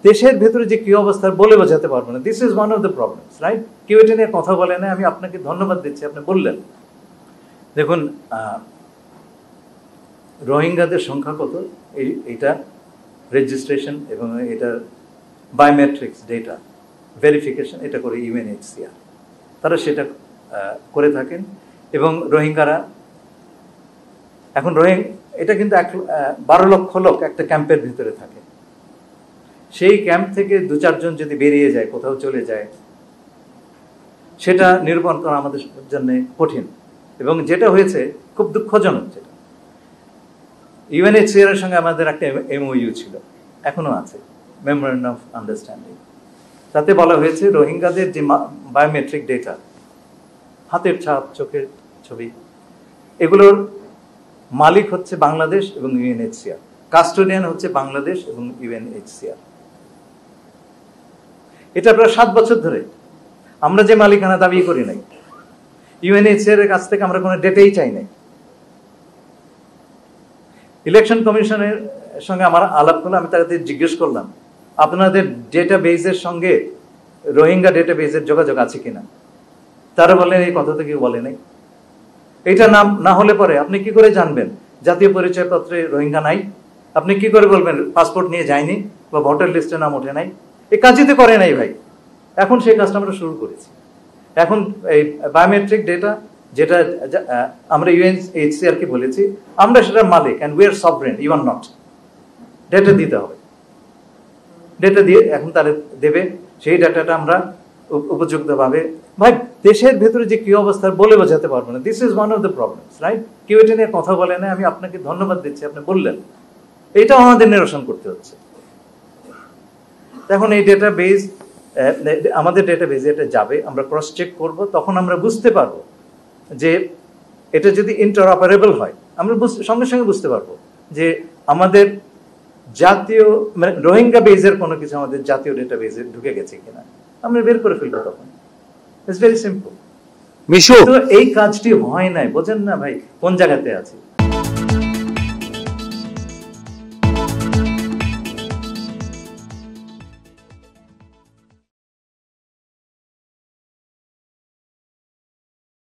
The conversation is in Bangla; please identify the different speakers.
Speaker 1: দেশের ভেতরে যে কি অবস্থা বলে বোঝাতে পারবো না। This is one of the problems, right? কেউ এটা নিয়ে কথা বলে না। আমি আপনাকে ধন্যবাদ দিচ্ছি, আপনি বললেন। দেখুন, রোহিঙ্গাদের সংখ্যা কত, এইটা রেজিস্ট্রেশন এবং এটা বায়োমেট্রিক্স ডেটা ভেরিফিকেশন এটা করে ইউএনএইচসিআর, তারা সেটা করে থাকেন। এবং রোহিঙ্গারা এখন এটা কিন্তু 12 লক্ষ লোক একটা ক্যাম্পের ভিতরে থাকে। সেই ক্যাম্প থেকে 2-4 জন যদি বেরিয়ে যায়, কোথাও চলে যায়, সেটা নিরূপণ করা আমাদের জন্য কঠিন। এবং যেটা হয়েছে খুব দুঃখজনক, যেটা ইউএনএইচসিআর এর সঙ্গে আমাদের একটা এমওইউ ছিল, এখনো আছে, মেমোরেন্ডাম অফ আন্ডারস্ট্যান্ডিং। তাতে বলা হয়েছে রোহিঙ্গাদের যে বায়োমেট্রিক ডেটা, হাতের ছাপ, চোখের ছবি, এগুলোর মালিক হচ্ছে বাংলাদেশ এবং ইউএনএইচসিআর, কাস্টোডিয়ান হচ্ছে বাংলাদেশ এবং ইউএনএইচসিআর। এটা প্রায় 7 বছর ধরে আমরা যে মালিকানা দাবি করি নাই, ইউএনএইচসিআর এর কাছ থেকে আমরা কোনো ডেটাই চাই নাই। ইলেকশন কমিশনের সঙ্গে আমার আলাপ করলো, আমি তাদের জিজ্ঞেস করলাম আপনাদের ডেটাবেজের সঙ্গে রোহিঙ্গা ডেটাবেজের যোগাযোগ আছে কিনা। তারা বললেন এই কথা তো কেউ বলে নাই। এটা না হলে পরে আপনি কি করে জানবেন জাতীয় পরিচয়পত্রে রোহিঙ্গা নাই? আপনি কি করে বলবেন পাসপোর্ট নিয়ে যায়নি বা ভোটার লিস্টে নাম ওঠে নাই? এই কাজই তো করে নাই ভাই। এখন সেই কাজটা আমরা শুরু করেছি। এখন এই বায়োমেট্রিক ডেটা, যেটা আমরা ইউএনএইচসিআর কে বলেছি, আমরা সেটার মালিক, and we are sovereign, you are not. Data দিতে হবে, ডেটা দিয়ে এখন তারা দেবে, সেই ডেটাটা আমরা উপযুক্তভাবে, ভাই দেশের ভেতরে যে কি অবস্থা বলে বোঝাতে পারবো না। This is one of the problems, right? কেউ এটা নিয়ে কথা বলে না। আমি আপনাকে ধন্যবাদ দিচ্ছি, আপনি বললেন। এটাও আমাদের নিরসন করতে হচ্ছে। এখন এই ডেটাবেজ, আমাদের ডেটাবেজে এটা যাবে, আমরা ক্রস চেক করব, তখন আমরা বুঝতে পারবো যে এটা যদি ইন্টারঅপারেবল হয়, আমরা সঙ্গে সঙ্গে বুঝতে পারবো যে আমাদের জাতীয়, মানে রোহিঙ্গা বেজের কোনো কিছু আমাদের জাতীয় ডেটাবেজে ঢুকে গেছে কিনা আমরা বের করে ফেলবো তখন। It's very simple. মিশু, এই কাজটি হয় নাই, বোঝেন না ভাই কোন জায়গাতে আছে।